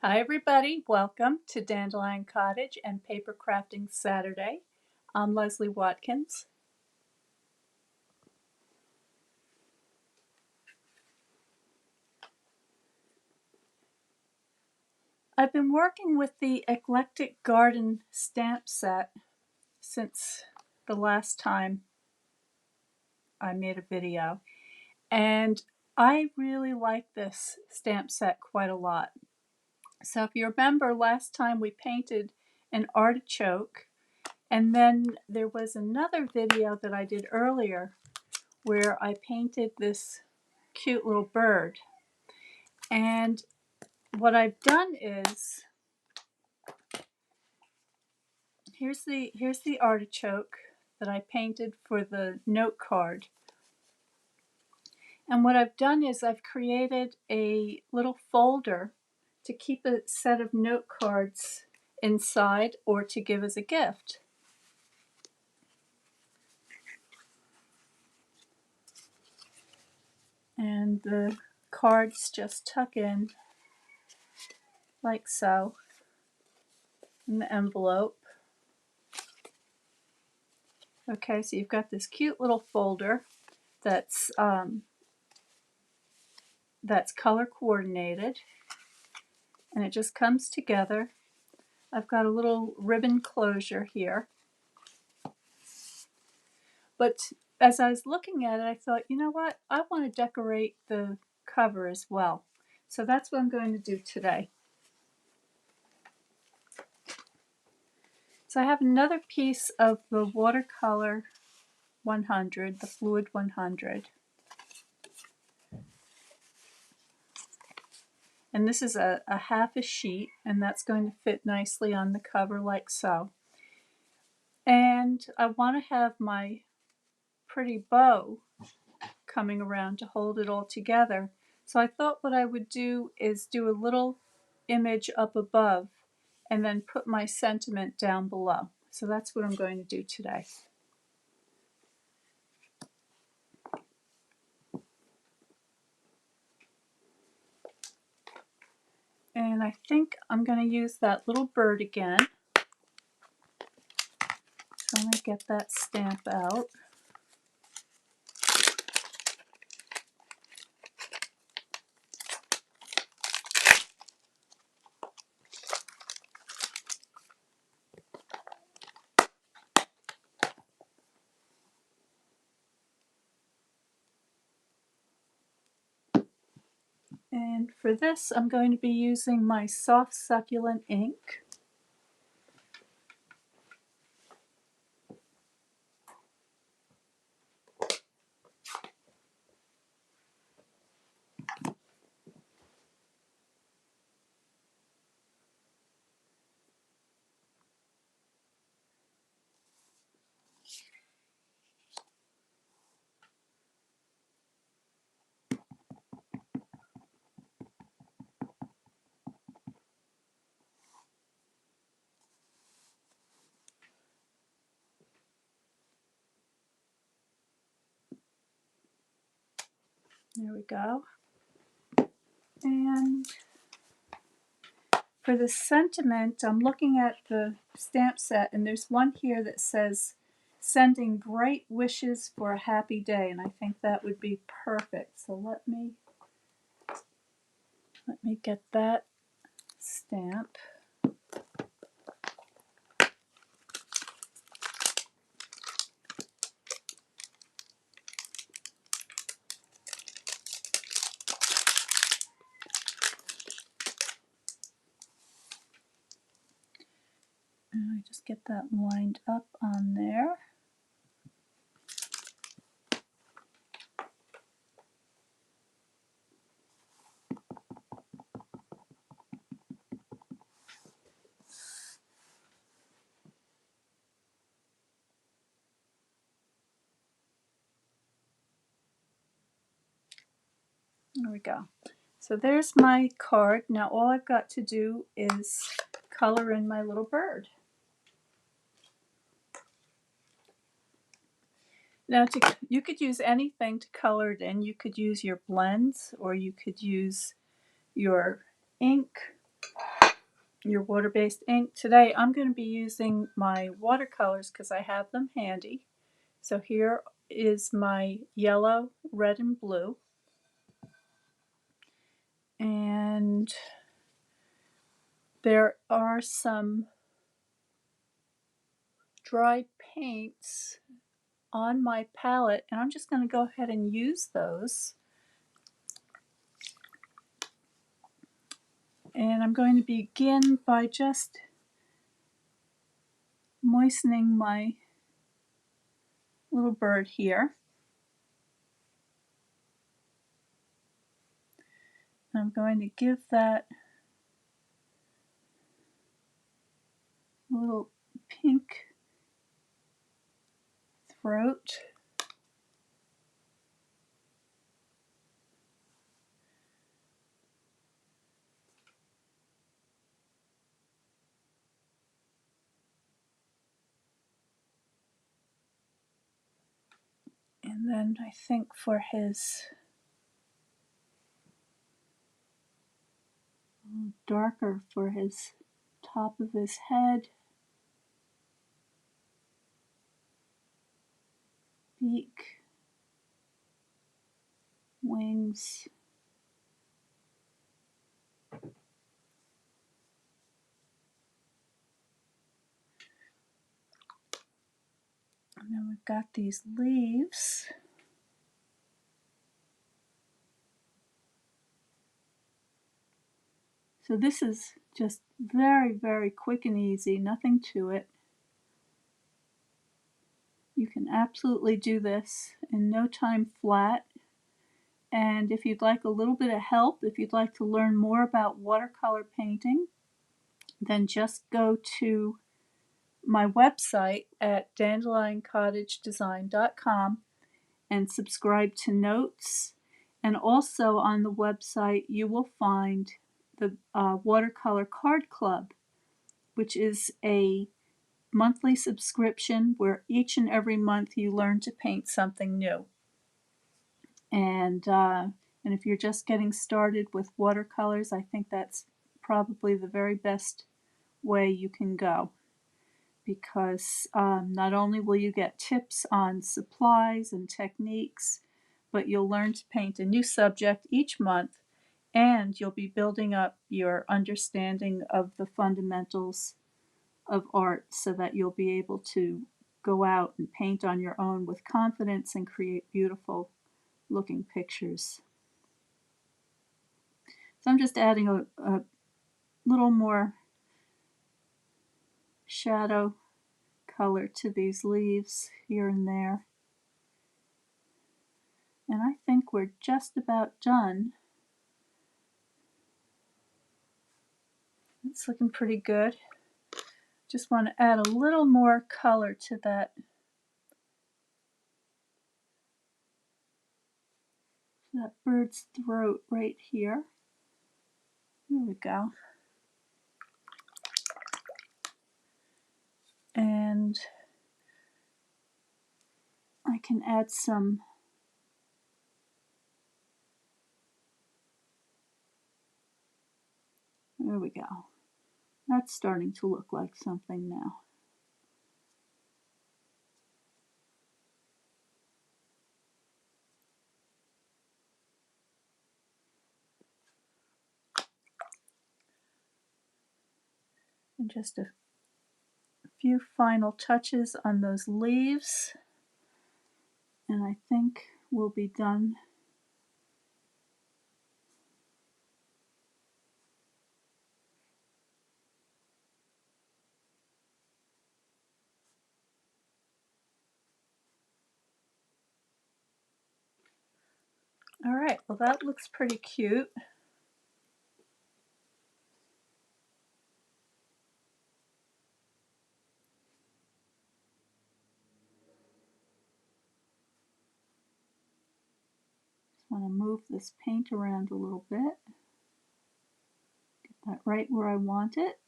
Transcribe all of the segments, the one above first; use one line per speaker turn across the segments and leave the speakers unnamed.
Hi everybody, welcome to Dandelion Cottage and Paper Crafting Saturday. I'm Leslie Watkins. I've been working with the Eclectic Garden stamp set since the last time I made a video, and I really like this stamp set quite a lot. So if you remember, last time we painted an artichoke, and then there was another video that I did earlier where I painted this cute little bird. And what I've done is, here's the artichoke that I painted for the note card. And what I've done is I've created a little folder to keep a set of note cards inside or to give as a gift. And the cards just tuck in like so in the envelope. Okay, so you've got this cute little folder that's color coordinated, and it just comes together. I've got a little ribbon closure here, but as I was looking at it, I thought, you know what, I want to decorate the cover as well. So that's what I'm going to do today. So I have another piece of the watercolor 100, the fluid 100. And this is a half a sheet, and that's going to fit nicely on the cover like so. And I want to have my pretty bow coming around to hold it all together. So I thought what I would do is do a little image up above and then put my sentiment down below. So that's what I'm going to do today. And I think I'm going to use that little bird again. So I'm going to get that stamp out. And for this, I'm going to be using my soft succulent ink. There we go. And for the sentiment, I'm looking at the stamp set, and there's one here that says, "Sending bright wishes for a happy day," and I think that would be perfect. So let me get that stamp. And I just get that lined up on there. There we go. So there's my card. Now all I've got to do is color in my little bird. Now you could use anything to color it in. You could use your blends, or you could use your ink, your water-based ink. Today I'm going to be using my watercolors because I have them handy. So here is my yellow, red, and blue. And there are some dried paints on my palette, and I'm just going to go ahead and use those. And I'm going to begin by just moistening my little bird here. I'm going to give that a little pink throat. And then I think for his darker for his top of his head, beak, wings. And then we've got these leaves. So this is just very, very quick and easy, nothing to it. You can absolutely do this in no time flat. And if you'd like a little bit of help, if you'd like to learn more about watercolor painting, then just go to my website at dandelioncottagedesign.com and subscribe to notes. And also on the website you will find the Watercolor Card Club, which is a monthly subscription where each and every month you learn to paint something new. And if you're just getting started with watercolors, I think that's probably the very best way you can go, because not only will you get tips on supplies and techniques, but you'll learn to paint a new subject each month, and you'll be building up your understanding of the fundamentals of art so that you'll be able to go out and paint on your own with confidence and create beautiful looking pictures. So I'm just adding a little more shadow color to these leaves here and there. And I think we're just about done. It's looking pretty good. Just want to add a little more color to that bird's throat right here. There we go. And I can add some there we go. That's starting to look like something now. And just a few final touches on those leaves, and I think we'll be done. All right, well that looks pretty cute. Just want to move this paint around a little bit. Get that right where I want it.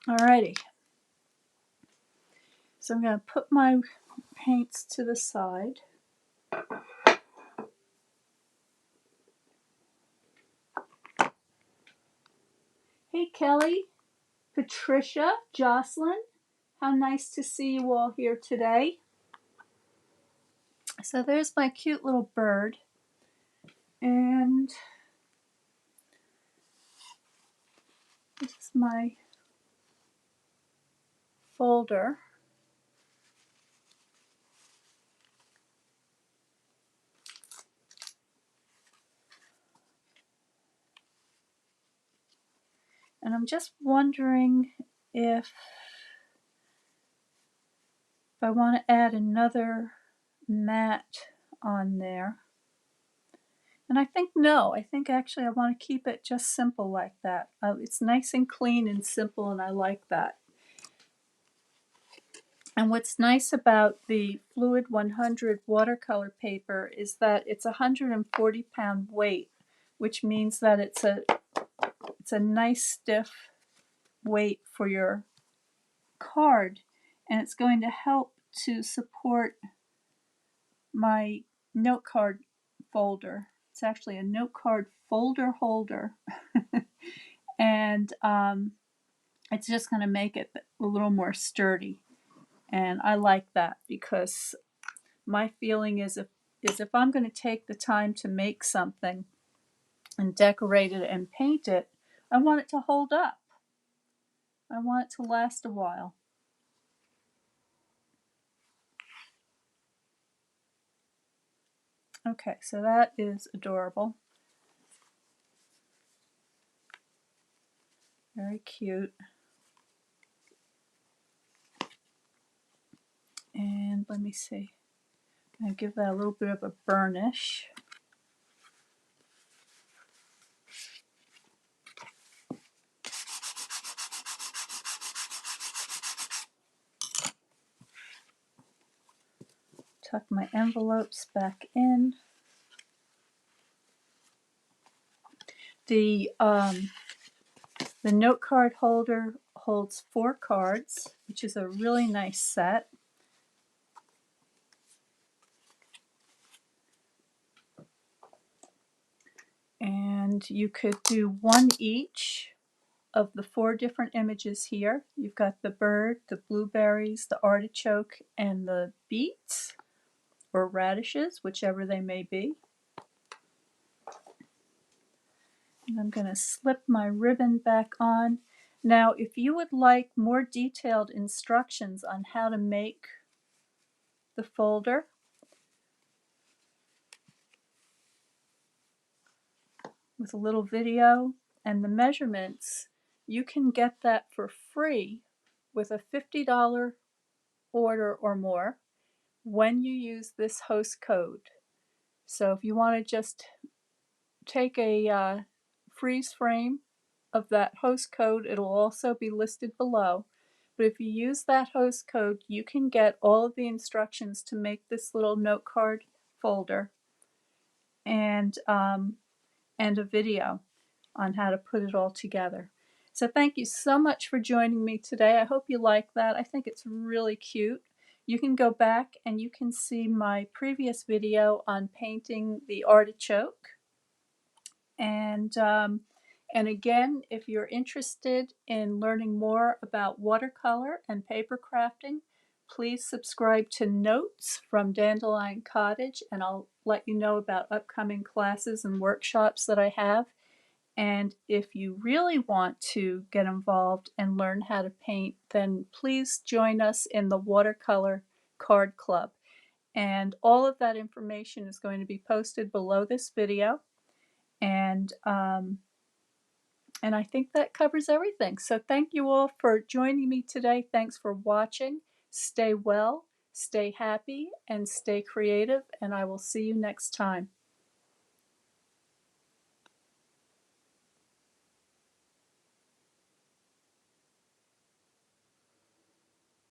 Alrighty. So I'm going to put my paints to the side. Hey Kelly, Patricia, Jocelyn, how nice to see you all here today. So there's my cute little bird, and this is my folder. And I'm just wondering if I want to add another mat on there. And I think no, I think actually I want to keep it just simple like that. It's nice and clean and simple, and I like that. And what's nice about the Fluid 100 watercolor paper is that it's 140-pound weight, which means that it's a nice stiff weight for your card, and it's going to help to support my note card folder. It's actually a note card folder holder, and it's just going to make it a little more sturdy. And I like that because my feeling is if I'm going to take the time to make something and decorate it and paint it, I want it to hold up. I want it to last a while. Okay, so that is adorable. Very cute. And let me see. I'm going to give that a little bit of a burnish. Tuck my envelopes back in. The note card holder holds 4 cards, which is a really nice set. And you could do one each of the 4 different images here. You've got the bird, the blueberries, the artichoke, and the beets or radishes, whichever they may be. And I'm going to slip my ribbon back on. Now, if you would like more detailed instructions on how to make the folder, with a little video and the measurements, you can get that for free with a $50 order or more when you use this host code. So if you want to just take a freeze frame of that host code, it'll also be listed below. But if you use that host code, you can get all of the instructions to make this little note card folder and a video on how to put it all together. So thank you so much for joining me today. I hope you like that. I think it's really cute. You can go back and you can see my previous video on painting the artichoke. And again, if you're interested in learning more about watercolor and paper crafting, please subscribe to Notes from Dandelion Cottage, and I'll let you know about upcoming classes and workshops that I have. And if you really want to get involved and learn how to paint, then please join us in the Watercolor Card Club. And all of that information is going to be posted below this video. And I think that covers everything. So thank you all for joining me today. Thanks for watching. Stay well, stay happy, and stay creative. And I will see you next time.